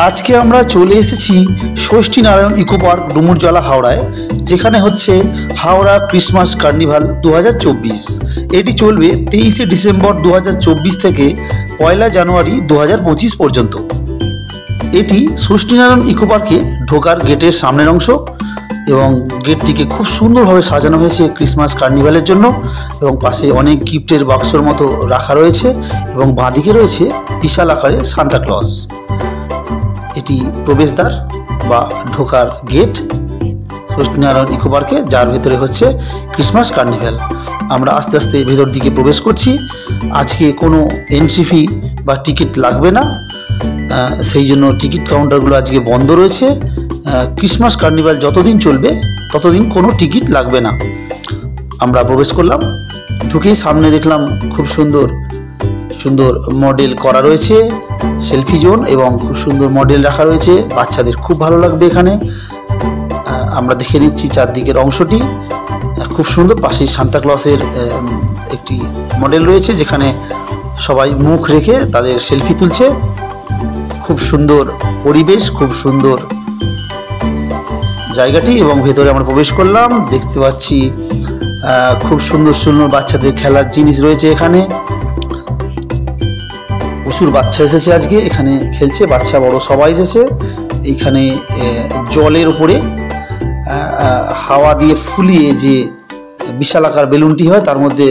আজকে আমরা চলে এসেছি ষষ্ঠী নারায়ণ ইকো পার্ক ডুমুরজলা হাওড়ায়, যেখানে হচ্ছে হাওড়া ক্রিসমাস কার্নিভাল 2024। এটি চলবে 23শে ডিসেম্বর 2024 থেকে 1 জানুয়ারি 2025 পর্যন্ত। এটি ষষ্ঠী নারায়ণ ইকো পার্কে ঢোকার গেটের সামনের অংশ এবং গেটটিকে খুব সুন্দরভাবে সাজানো হয়েছে ক্রিসমাস কার্নিভালের জন্য, এবং পাশে অনেক গিফটের বাক্সর মতো রাখা রয়েছে এবং বাঁদিকে রয়েছে বিশাল আকারে সান্টা ক্লজ। এটি প্রবেশদ্বার বা ঢোকার গেট ষষ্ঠীনারায়ণ ইকো পার্কে, যার ভেতরে হচ্ছে ক্রিসমাস কার্নিভাল। আমরা আস্তে আস্তে ভেতর দিকে প্রবেশ করছি। আজকে কোনো এন্ট্রি ফি বা টিকিট লাগবে না, সেই জন্য টিকিট কাউন্টারগুলো আজকে বন্ধ রয়েছে। ক্রিসমাস কার্নিভাল যতদিন চলবে ততদিন কোনো টিকিট লাগবে না। আমরা প্রবেশ করলাম, ঢুকেই সামনে দেখলাম খুব সুন্দর সুন্দর মডেল করা রয়েছে, সেলফি জোন, এবং খুব সুন্দর মডেল রাখা রয়েছে। বাচ্চাদের খুব ভালো লাগবে এখানে। আমরা দেখে নিচ্ছি চারদিকের অংশটি খুব সুন্দর। পাশেই সান্তা ক্লসের একটি মডেল রয়েছে, যেখানে সবাই মুখ রেখে তাদের সেলফি তুলছে। খুব সুন্দর পরিবেশ, খুব সুন্দর জায়গাটি, এবং ভেতরে আমরা প্রবেশ করলাম। দেখতে পাচ্ছি খুব সুন্দর সুন্দর বাচ্চাদের খেলার জিনিস রয়েছে এখানে। প্রচুর বাচ্চা এসেছে আজকে, এখানে খেলছে, বাচ্চা বড় সবাই এসেছে। এইখানে জলের উপরে হাওয়া দিয়ে ফুলিয়ে যে বিশাল আকার বেলুনটি হয়, তার মধ্যে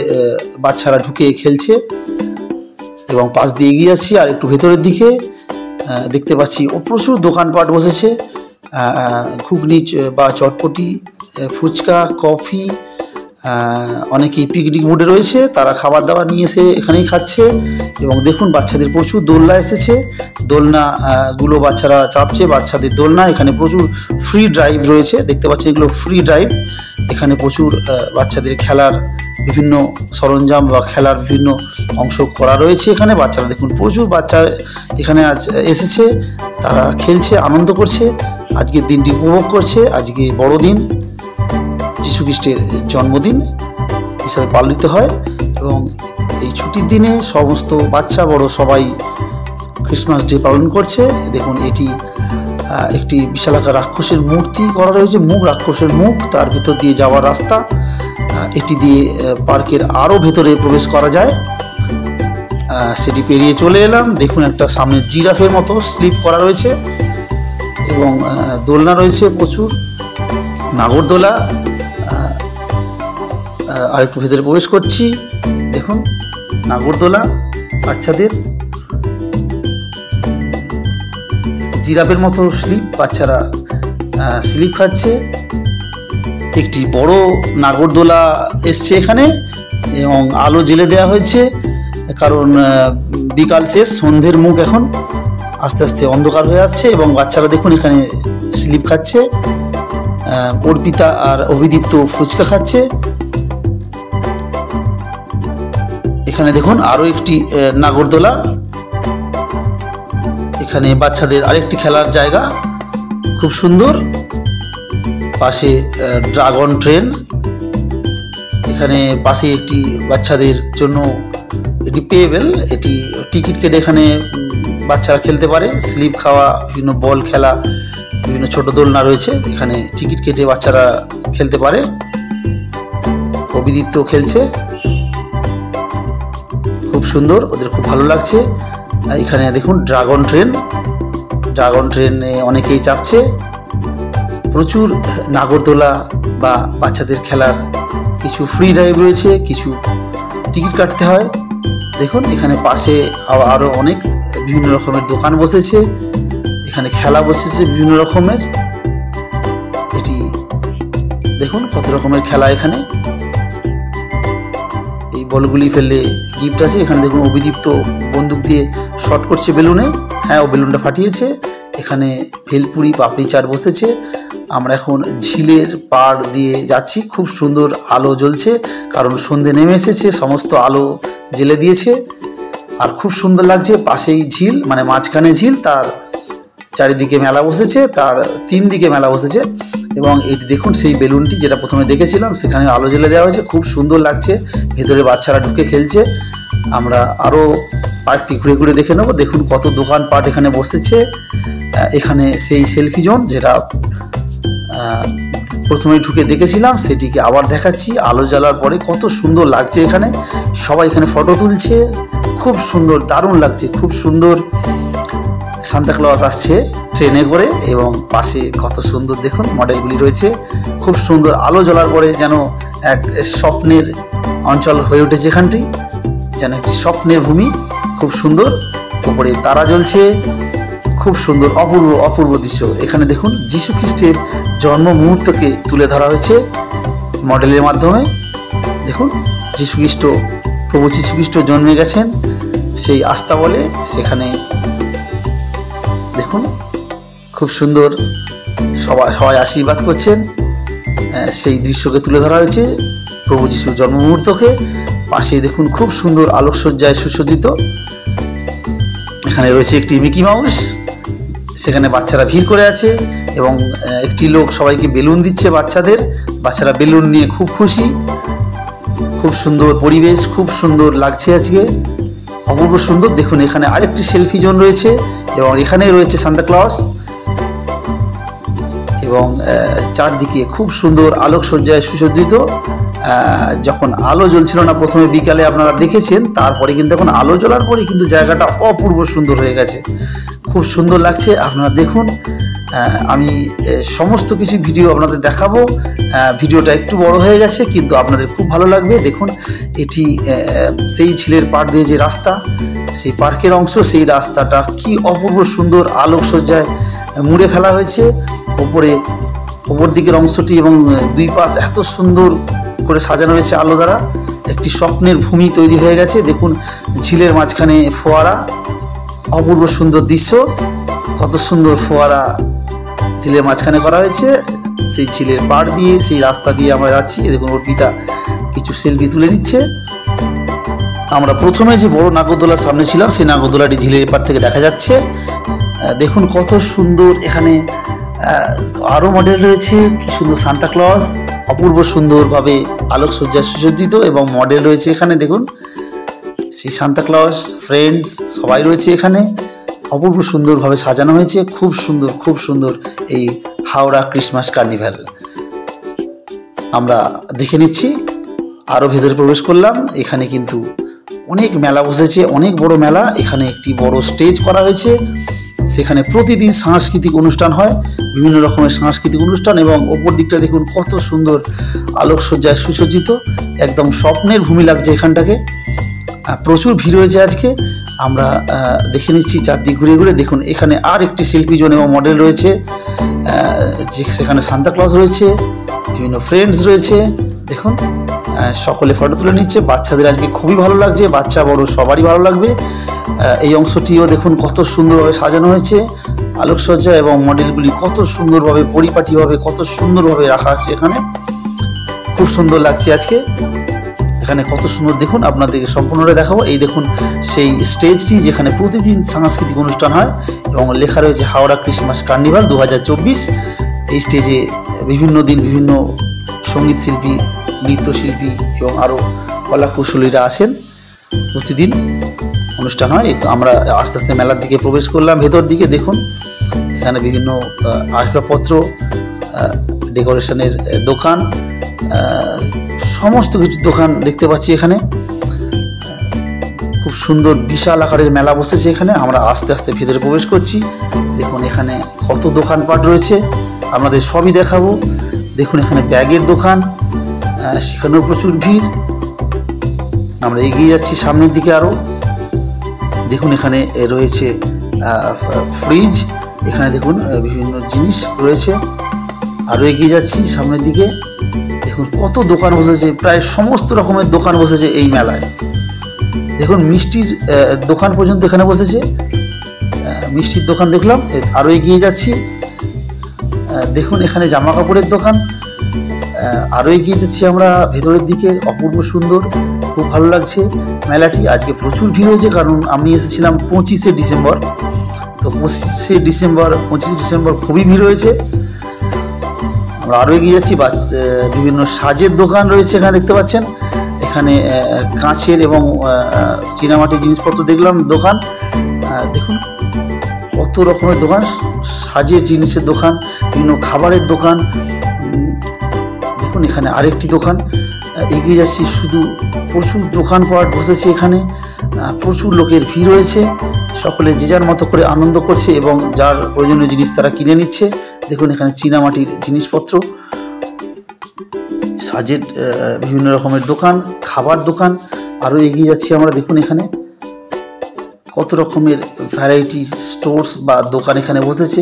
বাচ্চারা ঢুকে খেলছে। এবং পাশ দিয়ে এগিয়ে যাচ্ছি আর একটু ভেতরের দিকে, দেখতে পাচ্ছি প্রচুর দোকানপাট বসেছে। ঘুগনি বা চটপটি, ফুচকা, কফি, অনেকেই পিকনিক মুডে রয়েছে, তারা খাবার দাবার নিয়ে এসে এখানেই খাচ্ছে। এবং দেখুন বাচ্চাদের প্রচুর দোলনা এসেছে, দোলনাগুলো বাচ্চারা চাপছে। বাচ্চাদের দোলনা, এখানে প্রচুর ফ্রি ড্রাইভ রয়েছে, দেখতে পাচ্ছি এগুলো ফ্রি ড্রাইভ। এখানে প্রচুর বাচ্চাদের খেলার বিভিন্ন সরঞ্জাম বা খেলার বিভিন্ন অংশ করা রয়েছে এখানে। বাচ্চারা দেখুন প্রচুর বাচ্চা এখানে আজ এসেছে, তারা খেলছে, আনন্দ করছে, আজকের দিনটি উপভোগ করছে। আজকে বড়দিন, যীশু খ্রিস্টের জন্মদিন হিসাবে পালিত হয়, এবং এই ছুটির দিনে সমস্ত বাচ্চা বড় সবাই ক্রিসমাস ডে পালন করছে। দেখুন এটি একটি বিশালাকার রাক্ষসের মূর্তি করা রয়েছে, মুখ, রাক্ষসের মুখ, তার ভিতর দিয়ে যাওয়ার রাস্তা। এটি দিয়ে পার্কের আরও ভেতরে প্রবেশ করা যায়। সেটি পেরিয়ে চলে এলাম। দেখুন একটা সামনে জিরাফের মতো স্লিপ করা রয়েছে, এবং দোলনা রয়েছে প্রচুর, নাগরদোলা। আরেকটু ভেতরে প্রবেশ করছি, দেখুন নাগরদোলা বাচ্চাদের, জিরাফের মতো স্লিপ, বাচ্চারা স্লিপ খাচ্ছে। একটি বড় নাগরদোলা এসছে এখানে, এবং আলো জ্বেলে দেওয়া হয়েছে, কারণ বিকাল শেষ, সন্ধ্যের মুখ এখন, আস্তে আস্তে অন্ধকার হয়ে আসছে। এবং বাচ্চারা দেখুন এখানে স্লিপ খাচ্ছে, অর্পিতা আর অভিদীপ্ত ফুচকা খাচ্ছে। এখানে দেখুন আরও একটি নাগরদোলা, এখানে বাচ্চাদের আরেকটি খেলার জায়গা, খুব সুন্দর। পাশে ড্রাগন ট্রেন, এখানে পাশে একটি বাচ্চাদের জন্য এটি পেয়েবেল, এটি টিকিট কেটে এখানে বাচ্চারা খেলতে পারে, স্লিপ খাওয়া, বিভিন্ন বল খেলা, বিভিন্ন ছোট দোলনা রয়েছে, এখানে টিকিট কেটে বাচ্চারা খেলতে পারে। অভিদীপ্ত খেলছে, খুব সুন্দর, ওদের খুব ভালো লাগছে। এখানে দেখুন ড্রাগন ট্রেনে অনেকেই চাপছে। প্রচুর নাগরদোলা বা বাচ্চাদের খেলার কিছু ফ্রি ড্রাইভ রয়েছে, কিছু টিকিট কাটতে হয়। দেখুন এখানে পাশে আরও অনেক বিভিন্ন রকমের দোকান বসেছে, এখানে খেলা বসেছে বিভিন্ন রকমের। এটি দেখুন কত রকমের খেলা, এখানে এই বলগুলি ফেললে গিফট আছে। এখানে দেখুন অভিদীপ্ত বন্দুক দিয়ে শট করছে বেলুনে, হ্যাঁ ও বেলুনটা ফাটিয়েছে। এখানে ভেলপুরি, পাপড়ি চাট বসেছে। আমরা এখন ঝিলের পাড় দিয়ে যাচ্ছি, খুব সুন্দর আলো জ্বলছে, কারণ সন্ধে নেমে এসেছে, সমস্ত আলো জ্বেলে দিয়েছে, আর খুব সুন্দর লাগছে। পাশেই ঝিল, মানে মাঝখানে ঝিল, তার চারিদিকে মেলা বসেছে, তার 3 দিকে মেলা বসেছে। এবং এটি দেখুন সেই বেলুনটি যেটা প্রথমে দেখেছিলাম, সেখানে আলো জ্বেলে দেওয়া হয়েছে, খুব সুন্দর লাগছে। ভেতরে বাচ্চারা ঢুকে খেলছে, আমরা আরও পার্কটি ঘুরে ঘুরে দেখে নেব। দেখুন কত দোকানপাট এখানে বসেছে। এখানে সেই সেলফি জোন যেটা প্রথমে ঢুকে দেখেছিলাম সেটিকে আবার দেখাচ্ছি। আলো জ্বালার পরে কত সুন্দর লাগছে এখানে, সবাই এখানে ফটো তুলছে, খুব সুন্দর, দারুণ লাগছে, খুব সুন্দর। সান্তাক্লজ আসছে ট্রেনে করে এবং পাশে কত সুন্দর দেখুন মডেলগুলি রয়েছে, খুব সুন্দর। আলো জ্বলার পরে যেন এক স্বপ্নের অঞ্চল হয়ে উঠেছে এখানটি, যেন একটি স্বপ্নের ভূমি, খুব সুন্দর। উপরে তারা জ্বলছে, খুব সুন্দর, অপূর্ব অপূর্ব দৃশ্য। এখানে দেখুন যীশু খ্রিস্টের জন্ম মুহূর্তকে তুলে ধরা হয়েছে মডেলের মাধ্যমে। দেখুন প্রভু যীশু খ্রিস্ট জন্মে গেছেন সেই আস্থা বলে, সেখানে দেখুন খুব সুন্দর সবাই আশীর্বাদ করছেন। সেই দৃশ্যকে তুলে ধরা হয়েছে প্রভু যীশুর জন্ম মুহূর্তকে। পাশে দেখুন খুব সুন্দর আলোকসজ্জায় সুসজ্জিত। এখানে রয়েছে একটি মিকি মাউস, সেখানে বাচ্চারা ভিড় করে আছে এবং একটি লোক সবাইকে বেলুন দিচ্ছে বাচ্চারা বেলুন নিয়ে খুব খুশি। খুব সুন্দর পরিবেশ, খুব সুন্দর লাগছে আজকে, অপূর্ব সুন্দর। দেখুন এখানে আরেকটি সেলফি জোন রয়েছে এবং এখানে রয়েছে সান্তাক্লজ এবং চারদিকে খুব সুন্দর আলোকসজ্জায় সুসজ্জিত। যখন আলো জ্বলছিল না প্রথমে বিকালে আপনারা দেখেছেন, তারপরে কিন্তু এখন আলো জ্বলার পরে কিন্তু জায়গাটা অপূর্ব সুন্দর হয়ে গেছে, খুব সুন্দর লাগছে। আপনারা দেখুন, আমি সমস্ত কিছু ভিডিও আপনাদের দেখাবো। ভিডিওটা একটু বড় হয়ে গেছে কিন্তু আপনাদের খুব ভালো লাগবে। দেখুন এটি সেই ঝিলের পাড় দিয়ে যে রাস্তা, সেই পার্কের অংশ, সেই রাস্তাটা কি অপূর্ব সুন্দর আলোকসজ্জায় মুড়ে ফেলা হয়েছে। ওপর দিকের অংশটি এবং দুই পাশ এত সুন্দর করে সাজানো হয়েছে আলো দ্বারা, একটি স্বপ্নের ভূমি তৈরি হয়ে গেছে। দেখুন ঝিলের মাঝখানে ফোয়ারা, অপূর্ব সুন্দর দৃশ্য, কত সুন্দর ফোয়ারা ঝিলের মাঝখানে করা হয়েছে। সেই ঝিলের পাড় দিয়ে সেই রাস্তা দিয়ে আমরা যাচ্ছি। দেখুন অর্পিতা কিছু সেলফি তুলে নিচ্ছে। আমরা প্রথমে যে বড় নাগরদোলার সামনে ছিলাম, সেই নাগরদোলাটি ঝিলের পাড় থেকে দেখা যাচ্ছে। দেখুন কত সুন্দর, এখানে আরও মডেল রয়েছে, কি সুন্দর সান্তাক্লজ, অপূর্ব সুন্দরভাবে আলোকসজ্জায় সুসজ্জিত এবং মডেল রয়েছে এখানে। দেখুন সেই সান্তাক্লজ, ফ্রেন্ডস সবাই রয়েছে এখানে, অপূর্ব সুন্দরভাবে সাজানো হয়েছে, খুব সুন্দর খুব সুন্দর এই হাওড়া ক্রিসমাস কার্নিভাল। আমরা দেখে নিচ্ছি, আরও ভেতরে প্রবেশ করলাম। এখানে কিন্তু অনেক মেলা বসেছে, অনেক বড় মেলা। এখানে একটি বড় স্টেজ করা হয়েছে, সেখানে প্রতিদিন সাংস্কৃতিক অনুষ্ঠান হয়, বিভিন্ন রকমের সাংস্কৃতিক অনুষ্ঠান। এবং ওপর দিকটা দেখুন কত সুন্দর আলোকসজ্জায় সুসজ্জিত, একদম স্বপ্নের ভূমি লাগছে এখানটাকে। প্রচুর ভিড় হয়েছে আজকে। আমরা দেখে নিচ্ছি চারদিক ঘুরে ঘুরে। দেখুন এখানে আর একটি শিল্পী জোন এবং মডেল রয়েছে, সেখানে সান্তাক্লজ রয়েছে, বিভিন্ন ফ্রেন্ডস রয়েছে। দেখুন সকলে ফটো তুলে নিচ্ছে, বাচ্চাদের আজকে খুবই ভালো লাগছে, বাচ্চা বড় সবারই ভালো লাগবে। এই অংশটিও দেখুন কত সুন্দরভাবে সাজানো হয়েছে, আলোকসজ্জা এবং মডেলগুলি কত সুন্দরভাবে পরিপাটিভাবে কত সুন্দরভাবে রাখা হচ্ছে এখানে, খুব সুন্দর লাগছে আজকে। এখানে কত সুন্দর দেখুন, আপনাদেরকে সম্পূর্ণটা দেখাবো। এই দেখুন সেই স্টেজটি যেখানে প্রতিদিন সাংস্কৃতিক অনুষ্ঠান হয় এবং লেখা রয়েছে হাওড়া ক্রিসমাস কার্নিভাল 2024। এই স্টেজে বিভিন্ন দিন বিভিন্ন সঙ্গীত শিল্পী, নৃত্যশিল্পী এবং আরও কলাকুশলীরা আসেন, প্রতিদিন অনুষ্ঠান হয়। আমরা আস্তে আস্তে মেলার দিকে প্রবেশ করলাম ভেতর দিকে। দেখুন এখানে বিভিন্ন আসবাবপত্র, ডেকোরেশনের দোকান, সমস্ত কিছু দোকান দেখতে পাচ্ছি এখানে। খুব সুন্দর বিশাল আকারের মেলা বসেছে এখানে। আমরা আস্তে আস্তে ভেতরে প্রবেশ করছি। দেখুন এখানে কত দোকানপাট রয়েছে, আপনাদের সবই দেখাবো। দেখুন এখানে ব্যাগের দোকান, সেখানেও প্রচুর ভিড়। আমরা এগিয়ে যাচ্ছি সামনের দিকে আরও। দেখুন এখানে রয়েছে ফ্রিজ, এখানে দেখুন বিভিন্ন জিনিস রয়েছে। আরও এগিয়ে যাচ্ছি সামনের দিকে। দেখুন কত দোকান বসেছে, প্রায় সমস্ত রকমের দোকান বসেছে এই মেলায়। দেখুন মিষ্টির দোকান পর্যন্ত এখানে বসেছে, মিষ্টির দোকান দেখলাম। আরও এগিয়ে যাচ্ছি, দেখুন এখানে জামা কাপড়ের দোকান। আরও এগিয়ে যাচ্ছি আমরা ভেতরের দিকে, অপূর্ব সুন্দর, খুব ভালো লাগছে মেলাটি। আজকে প্রচুর ভিড় হয়েছে, কারণ আমি এসেছিলাম 25শে ডিসেম্বর। তো 25শে ডিসেম্বর খুবই ভিড় হয়েছে। আমরা আরও এগিয়ে যাচ্ছি, বিভিন্ন সাজের দোকান রয়েছে এখানে দেখতে পাচ্ছেন। এখানে কাঁচের এবং চীনামাটির জিনিসপত্র দেখলাম দোকান। দেখুন কত রকমের দোকান, সাজের জিনিসের দোকান, বিভিন্ন খাবারের দোকান। দেখুন এখানে আরেকটি দোকান। এগিয়ে যাচ্ছি, শুধু প্রচুর দোকানপাট বসেছে এখানে, প্রচুর লোকের ভিড় রয়েছে। সকলে যে যার মতো করে আনন্দ করছে এবং যার প্রয়োজনীয় জিনিস তারা কিনে নিচ্ছে। দেখুন এখানে চীনামাটির জিনিসপত্র, সাজের বিভিন্ন রকমের দোকান, খাবার দোকান। আরও এগিয়ে যাচ্ছি আমরা। দেখুন এখানে কত রকমের ভ্যারাইটি স্টোর্স বা দোকান এখানে বসেছে,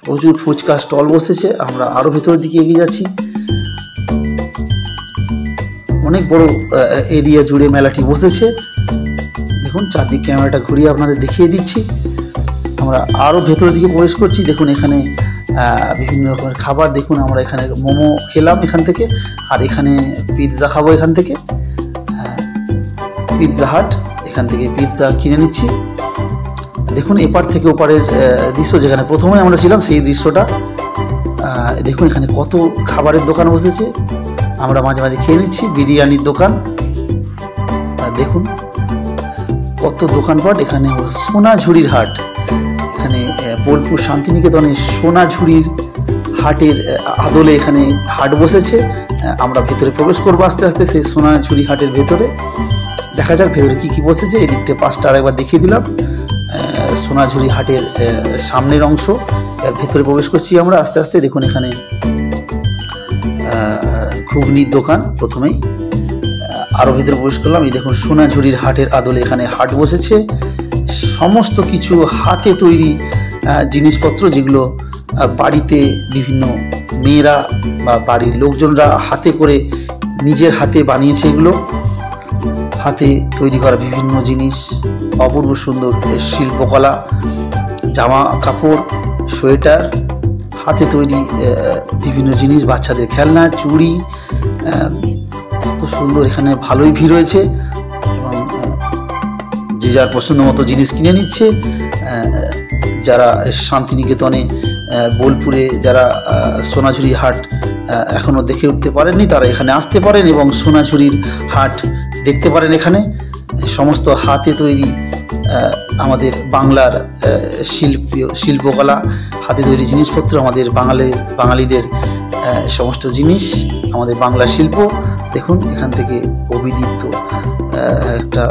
প্রচুর ফুচকা স্টল বসেছে। আমরা আরও ভেতরের দিকে এগিয়ে যাচ্ছি। অনেক বড় এরিয়া জুড়ে মেলাটি বসেছে। দেখুন চারদিক ক্যামেরাটা ঘুরিয়ে আপনাদের দেখিয়ে দিচ্ছি। আমরা আরও ভেতরের দিকে প্রবেশ করছি। দেখুন এখানে বিভিন্ন রকমের খাবার। দেখুন আমরা এখানে মোমো খেলাম এখান থেকে, আর এখানে পিৎজা খাবো এখান থেকে। পিৎজা হাট, এখান থেকে পিৎজা কিনে নিচ্ছি। দেখুন এপার থেকে ওপারের দৃশ্য, যেখানে প্রথমে আমরা ছিলাম সেই দৃশ্যটা। দেখুন এখানে কত খাবারের দোকান বসেছে, আমরা মাঝে মাঝে খেয়ে নিচ্ছি। বিরিয়ানির দোকান, দেখুন কত দোকানপাট। এখানে সোনাঝুরির হাট, এখানে বোলপুর শান্তিনিকেতনের সোনাঝুরির হাটের আদলে এখানে হাট বসেছে। আমরা ভেতরে প্রবেশ করবো আস্তে আস্তে সেই সোনাঝুরি হাটের ভেতরে। দেখা যাক ভেতরে কী কী বসেছে। এদিকটা পাশটা আরেকবার দেখিয়ে দিলাম। সোনাঝুরি হাটের সামনের অংশ, এর ভেতরে প্রবেশ করছি আমরা আস্তে আস্তে। দেখুন এখানে ঘুগনির দোকান প্রথমেই। আরও ভেতরে প্রবেশ করলাম। এই দেখুন সোনাঝুরির হাটের আদলে এখানে হাট বসেছে। সমস্ত কিছু হাতে তৈরি জিনিসপত্র, যেগুলো বাড়িতে বিভিন্ন মেয়েরা বা বাড়ির লোকজনরা হাতে করে নিজের হাতে বানিয়েছে। এগুলো হাতে তৈরি করা বিভিন্ন জিনিস, অপূর্ব সুন্দর শিল্পকলা, জামা কাপড়, সোয়েটার, হাতে তৈরি বিভিন্ন জিনিস, বাচ্চাদের খেলনা, চুড়ি, কত সুন্দর। এখানে ভালোই ভিড় রয়েছে এবং যে যার পছন্দ মতো জিনিস কিনে নিচ্ছে। যারা শান্তিনিকেতনে বোলপুরে যারা সোনাঝুরি হাট এখনও দেখে উঠতে পারেননি, তারা এখানে আসতে পারেন এবং সোনাঝুরির হাট দেখতে পারেন। এখানে সমস্ত হাতে তৈরি আমাদের বাংলার শিল্পকলা, হাতে তৈরি জিনিসপত্র, আমাদের বাঙালিদের সমস্ত জিনিস, আমাদের বাংলা শিল্প। দেখুন এখান থেকে অভিদীপ্ত একটা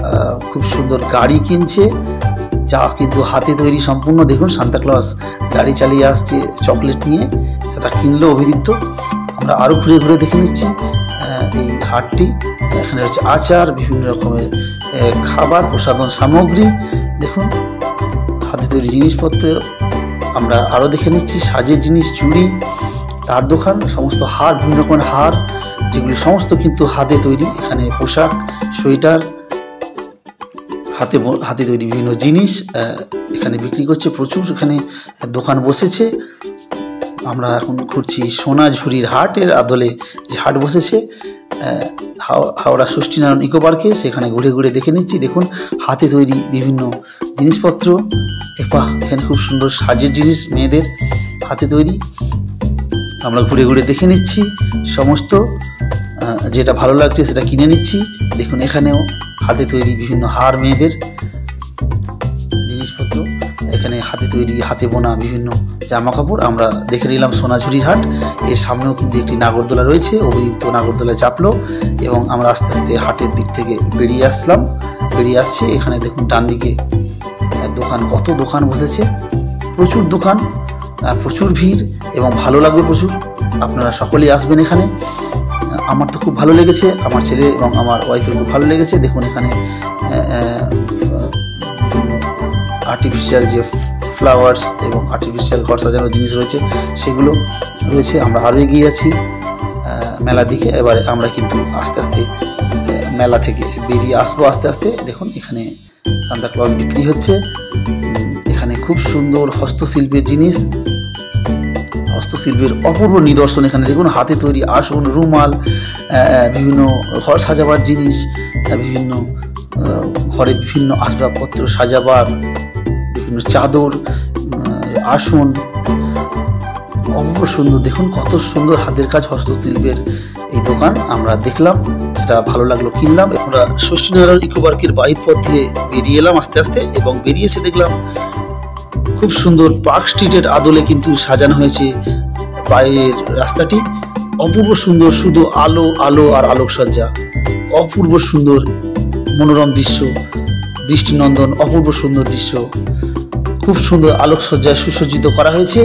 খুব সুন্দর গাড়ি কিনছে, যা কিন্তু হাতে তৈরি সম্পূর্ণ। দেখুন সান্তাক্লজ গাড়ি চালিয়ে আসছে চকলেট নিয়ে, সেটা কিনলো অভিদীপ্ত। আমরা আরও ঘুরে ঘুরে দেখে নিচ্ছি এই হাটটি। এখানে রয়েছে আচার, বিভিন্ন রকমের খাবার, প্রসাধন সামগ্রী। দেখুন হাতে তৈরি জিনিসপত্র আমরা আরও দেখে নিচ্ছি। সাজের জিনিস, চুড়ি, তার দোকান, সমস্ত হার, বিভিন্ন রকমের হার, যেগুলি সমস্ত কিন্তু হাতে তৈরি। এখানে পোশাক, সোয়েটার, হাতে তৈরি বিভিন্ন জিনিস এখানে বিক্রি করছে। প্রচুর এখানে দোকান বসেছে। আমরা এখন ঘুরছি সোনাঝুরির হাটের আদলে যে হাট বসেছে হাওড়া ষষ্ঠীনারায়ণ ইকো পার্কে, সেখানে ঘুরে ঘুরে দেখে নিচ্ছি। দেখুন হাতে তৈরি বিভিন্ন জিনিসপত্র। এখানে খুব সুন্দর সাজের জিনিস, মেয়েদের হাতে তৈরি। আমরা ঘুরে ঘুরে দেখে নিচ্ছি সমস্ত, যেটা ভালো লাগছে সেটা কিনে নিচ্ছি। দেখুন এখানেও হাতে তৈরি বিভিন্ন হার, মেয়েদের জিনিসপত্র। এখানে হাতে তৈরি, হাতে বোনা বিভিন্ন জামা কাপড়। আমরা দেখে নিলাম সোনাঝুরির হাট। এর সামনেও কিন্তু একটি নাগরদোলা রয়েছে, অভিদীপ্ত নাগরদোলায় চাপলো এবং আমরা আস্তে আস্তে হাটের দিক থেকে বেরিয়ে আসছি। এখানে দেখুন ডান দিকে দোকান, কত দোকান বসেছে, প্রচুর দোকান, প্রচুর ভিড় এবং ভালো লাগবে প্রচুর। আপনারা সকলেই আসবেন এখানে। আমার তো খুব ভালো লেগেছে, আমার ছেলে এবং আমার ওয়াইফের খুব ভালো লেগেছে। দেখুন এখানে আর্টিফিশিয়াল যে ফ্লাওয়ার্স এবং আর্টিফিশিয়াল ঘর সাজানোর জিনিস রয়েছে সেগুলো রয়েছে। আমরা আরও এগিয়ে যাচ্ছি মেলার দিকে। এবারে আমরা কিন্তু আস্তে আস্তে মেলা থেকে বেরিয়ে আসবো আস্তে আস্তে। দেখুন এখানে সান্তাক্লজ বিক্রি হচ্ছে। এখানে খুব সুন্দর হস্তশিল্পের জিনিস, হস্তশিল্পের অপূর্ব নিদর্শন। এখানে দেখুন হাতে তৈরি আসন, রুমাল, বিভিন্ন ঘর সাজাবার জিনিস, বিভিন্ন ঘরে বিভিন্ন আসবাবপত্র সাজাবার, বিভিন্ন চাদর, আসন, অপূর্ব সুন্দর। দেখুন কত সুন্দর হাতের কাজ, হস্তশিল্পের এই দোকান আমরা দেখলাম, যেটা ভালো লাগলো কিনলাম। আমরা ষষ্ঠীনারায়ণ ইকো পার্কের বাইর পথ দিয়ে বেরিয়ে এলাম আস্তে আস্তে, এবং বেরিয়ে এসে দেখলাম খুব সুন্দর পার্ক স্ট্রিটের আদলে কিন্তু সাজানো হয়েছে বাইরের রাস্তাটি। অপূর্ব সুন্দর, শুধু আলো আলো আর আলোকসজ্জা, অপূর্ব সুন্দর মনোরম দৃশ্য, দৃষ্টিনন্দন অপূর্ব সুন্দর দৃশ্য। খুব সুন্দর আলোকসজ্জায় সুসজ্জিত করা হয়েছে।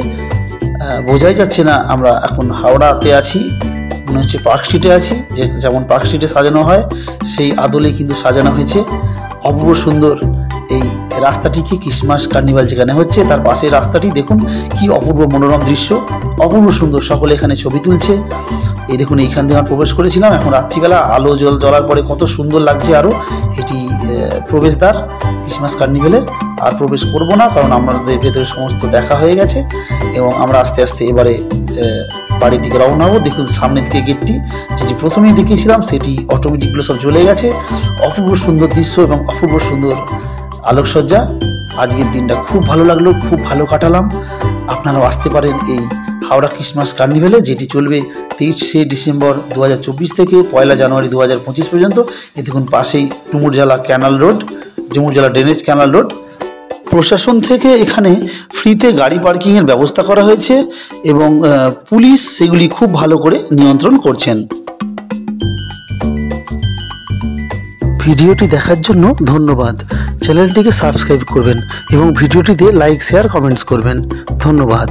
বোঝাই যাচ্ছে না আমরা এখন হাওড়াতে আছি, মনে হচ্ছে পার্ক স্ট্রিটে আছি। যে যেমন পার্ক স্ট্রিটে সাজানো হয় সেই আদলে কিন্তু সাজানো হয়েছে। অপূর্ব সুন্দর এই রাস্তাটিকে ক্রিসমাস কার্নিভাল যেখানে হচ্ছে তার পাশের রাস্তাটি দেখুন কি অপূর্ব মনোরম দৃশ্য, অপূর্ব সুন্দর। সকলে এখানে ছবি তুলছে। এই দেখুন এইখান দিয়ে আমরা প্রবেশ করেছিলাম। এখন রাত্রিবেলা আলো জ্বলার পরে কত সুন্দর লাগছে। আরও এটি প্রবেশদ্বার ক্রিসমাস কার্নিভালের। আর প্রবেশ করব না, কারণ আমাদের ভেতরে সমস্ত দেখা হয়ে গেছে, এবং আমরা আস্তে আস্তে এবারে বাড়ির দিকে রওনা হবো। দেখুন সামনের দিকে গেটটি, যেটি প্রথমেই দেখিয়েছিলাম সেটি অটোমেটিকগুলো সব জ্বলে গেছে। অপূর্ব সুন্দর দৃশ্য এবং অপূর্ব সুন্দর আলোকসজ্জা। আজকের দিনটা খুব ভালো লাগলো, খুব ভালো কাটালাম। আপনারাও আসতে পারেন এই হাওড়া ক্রিসমাস কার্নিভালে, যেটি চলবে 23শে ডিসেম্বর 2024 থেকে 1 জানুয়ারি 2025 পর্যন্ত। এই দেখুন পাশেই Dumurjala canal road, Dumurjala drainage canal road. প্রশাসন থেকে এখানে ফ্রিতে গাড়ি পার্কিংয়ের ব্যবস্থা করা হয়েছে, এবং পুলিশ সেগুলি খুব ভালো করে নিয়ন্ত্রণ করছেন। ভিডিওটি দেখার জন্য ধন্যবাদ। চ্যানেলটিকে সাবস্ক্রাইব করবেন এবং ভিডিওটিতে লাইক, শেয়ার, কমেন্টস করবেন। ধন্যবাদ।